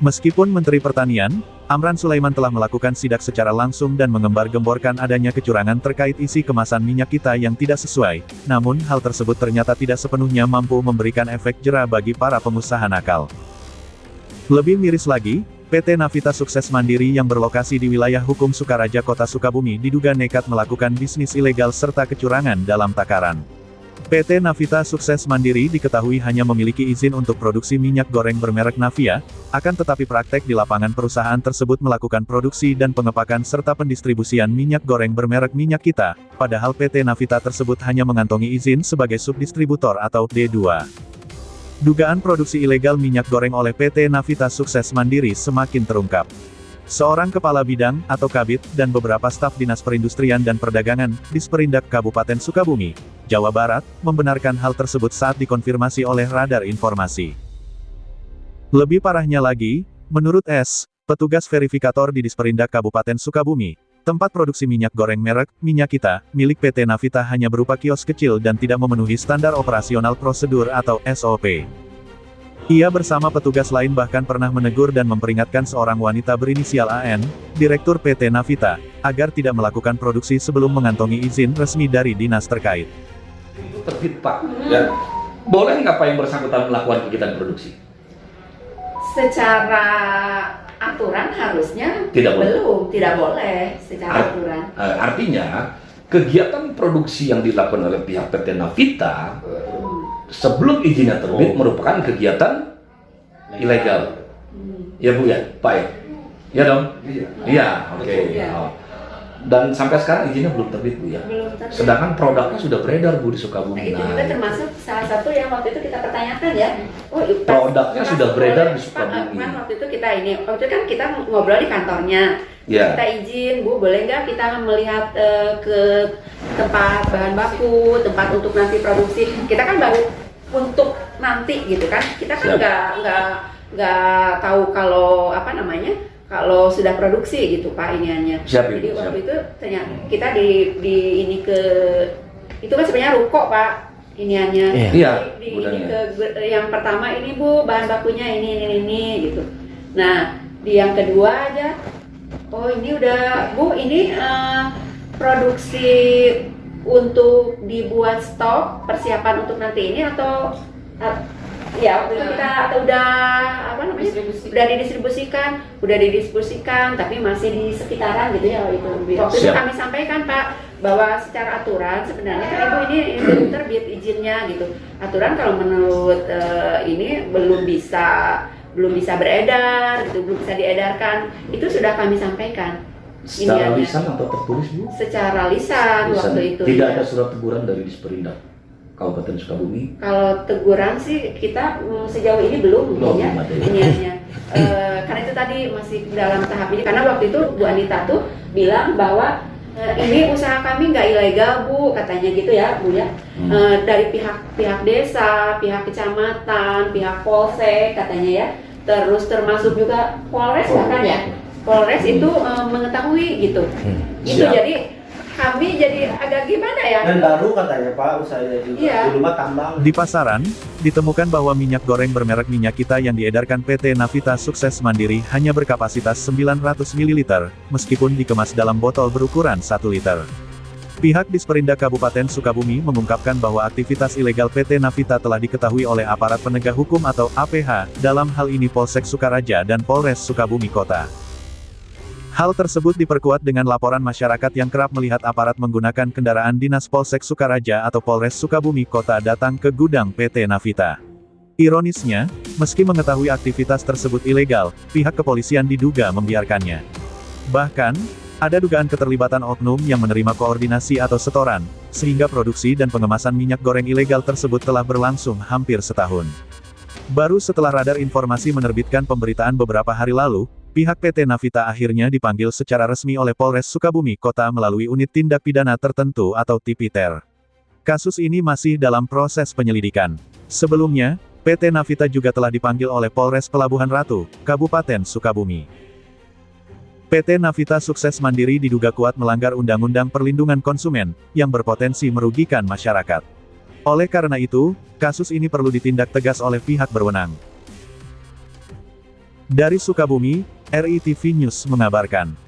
Meskipun Menteri Pertanian, Amran Sulaiman telah melakukan sidak secara langsung dan mengembar-gemborkan adanya kecurangan terkait isi kemasan minyak kita yang tidak sesuai, namun hal tersebut ternyata tidak sepenuhnya mampu memberikan efek jera bagi para pengusaha nakal. Lebih miris lagi, PT Navita Sukses Mandiri yang berlokasi di wilayah hukum Sukaraja Kota Sukabumi diduga nekat melakukan bisnis ilegal serta kecurangan dalam takaran. PT Navita Sukses Mandiri diketahui hanya memiliki izin untuk produksi minyak goreng bermerek Navia, akan tetapi praktek di lapangan perusahaan tersebut melakukan produksi dan pengepakan serta pendistribusian minyak goreng bermerek Minyak Kita, padahal PT Navita tersebut hanya mengantongi izin sebagai subdistributor atau D2. Dugaan produksi ilegal minyak goreng oleh PT Navita Sukses Mandiri semakin terungkap. Seorang kepala bidang, atau Kabid, dan beberapa staf Dinas Perindustrian dan Perdagangan, Disperindak Kabupaten Sukabumi, Jawa Barat, membenarkan hal tersebut saat dikonfirmasi oleh Radar Informasi. Lebih parahnya lagi, menurut S., petugas verifikator di Disperindak Kabupaten Sukabumi, tempat produksi minyak goreng merek Minyak Kita, milik PT Navita hanya berupa kios kecil dan tidak memenuhi standar operasional prosedur atau SOP. Ia bersama petugas lain bahkan pernah menegur dan memperingatkan seorang wanita berinisial AN, Direktur PT Navita, agar tidak melakukan produksi sebelum mengantongi izin resmi dari dinas terkait. Terbit Pak, ya. Boleh nggak Pak yang bersangkutan melakukan kegiatan produksi? Secara aturan harusnya tidak boleh secara aturan. Artinya, kegiatan produksi yang dilakukan oleh pihak PT Navita sebelum izinnya terbit merupakan kegiatan ilegal. Ya Bu ya, Pak ya? Ya dong? Iya, oke. Dan sampai sekarang izinnya belum terbit Bu ya? Belum terbit. Sedangkan produknya sudah beredar Bu di Sukabumi. Nah, itu juga termasuk salah satu yang waktu itu kita pertanyakan ya. Produknya sudah beredar di Sukabumi. Kan waktu itu kan kita ngobrol di kantornya. Ya. Kita izin, Bu, boleh nggak kita melihat ke tempat bahan baku, tempat untuk nanti produksi. Kita kan baru untuk nanti gitu kan. Kita kan nggak tahu kalau kalau sudah produksi gitu Pak iniannya. Jadi waktu itu ternyata kita di ini itu kan sebenarnya ruko Pak iniannya. Iya. Ini yang pertama ini Bu bahan bakunya ini gitu. Nah di yang kedua aja. Oh ini udah Bu, ini produksi untuk dibuat stok persiapan untuk nanti ini atau ya waktu itu kita udah didistribusikan tapi masih di sekitaran gitu ya itu. Waktu itu kami sampaikan Pak bahwa secara aturan sebenarnya kan Ibu ini belum terbit izinnya gitu. Aturan kalau menurut ini belum bisa beredar, gitu, belum bisa diedarkan, itu sudah kami sampaikan. Secara lisan atau tertulis Bu? Secara lisan waktu itu. Tidak ada surat teguran dari Disperindak Kabupaten Sukabumi? Kalau teguran sih kita sejauh ini belum ya. Karena itu tadi masih dalam tahap ini. Karena waktu itu Bu Anita tuh bilang bahwa ini usaha kami nggak ilegal Bu, katanya gitu ya Bu ya. Dari pihak desa, pihak kecamatan, pihak polsek katanya ya. Terus termasuk juga Polres bahkan ya. Polres itu mengetahui gitu. Itu jadi kami jadi agak gimana ya? Dan baru katanya Pak, usahanya juga dulu mah tambang. Di pasaran, ditemukan bahwa minyak goreng bermerek Minyak Kita yang diedarkan PT Navita Sukses Mandiri hanya berkapasitas 900 ml, meskipun dikemas dalam botol berukuran 1 liter. Pihak Disperindak Kabupaten Sukabumi mengungkapkan bahwa aktivitas ilegal PT Navita telah diketahui oleh aparat penegak hukum atau APH, dalam hal ini Polsek Sukaraja dan Polres Sukabumi Kota. Hal tersebut diperkuat dengan laporan masyarakat yang kerap melihat aparat menggunakan kendaraan dinas Polsek Sukaraja atau Polres Sukabumi Kota datang ke gudang PT Navita. Ironisnya, meski mengetahui aktivitas tersebut ilegal, pihak kepolisian diduga membiarkannya. Bahkan, ada dugaan keterlibatan oknum yang menerima koordinasi atau setoran, sehingga produksi dan pengemasan minyak goreng ilegal tersebut telah berlangsung hampir setahun. Baru setelah Radar Informasi menerbitkan pemberitaan beberapa hari lalu, pihak PT Navita akhirnya dipanggil secara resmi oleh Polres Sukabumi Kota melalui Unit Tindak Pidana Tertentu atau Tipiter. Kasus ini masih dalam proses penyelidikan. Sebelumnya, PT Navita juga telah dipanggil oleh Polres Pelabuhan Ratu, Kabupaten Sukabumi. PT Navita Sukses Mandiri diduga kuat melanggar Undang-Undang Perlindungan Konsumen, yang berpotensi merugikan masyarakat. Oleh karena itu, kasus ini perlu ditindak tegas oleh pihak berwenang. Dari Sukabumi, RITV News mengabarkan.